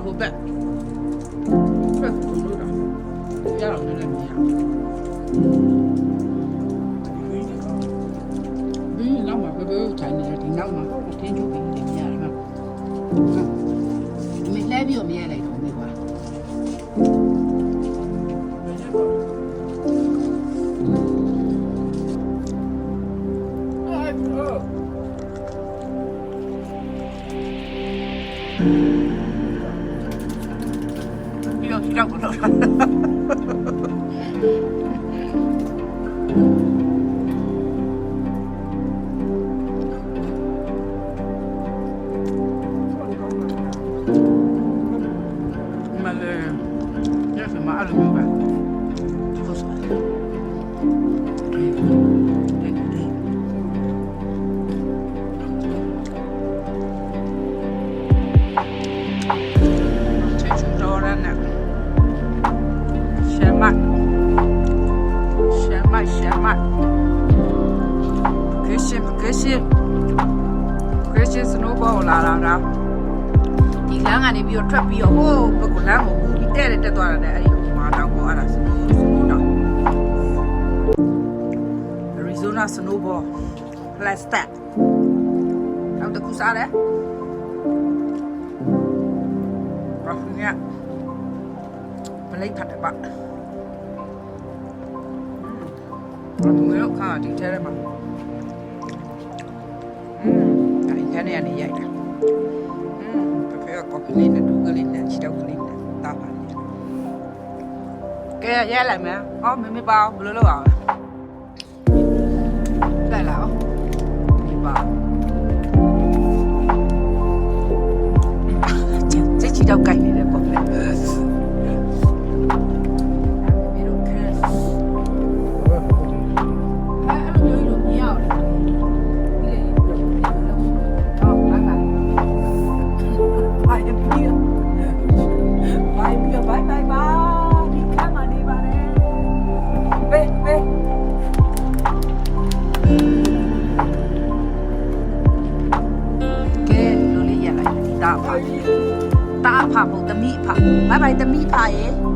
ဟိုဘက်ဖက်ကိုလို့တော့ရအောင်လည်းမရဒီနောက်မှာဘယ်လိုထိုင်နေလဲဒီနောက်မှာထင်းကျူပြီးနေရတယ်မှာမလဲပြီးတော့မရလိုက်တော့ဘူးကွာရောက်တော့မလဲရစမအားလုံးပဲဟုတ်စပါChristian snowball လာတာဒီလမ်းကနေပြီးတော့ထွက်ပြီးတော့ဟိုးဘက်ကလမ်းကိုပူပြီးတက်သွားတယ်အဲ့ဒီမာတောင်ပေါ်အဲ့ဒါ snowball Arizona snowball plastic အောင်တကူစားတယ်ဘာလို့ညမလိုက်ဖတ်တယ်ပါဘာလို့လဲခါဒီထဲထဲမှာအဲ့ဒီကနေရိုက်တာပဖေကော်ဖီလေးနဲ့ဒူကလေးနဲ့ချီတောက်ကလေးနဲ့တာပါလေကဲရဲလိုက်မယ်အော်မမေပါဘယ်လိုလုပ်အောင်လဲလာအောင်ဒီပါချီတောက်ကိုက်နေတယ်ပေါ့တာဖာမဟုတ်တမိဖာဘိုင်ဘိုင်တမိဖာရေ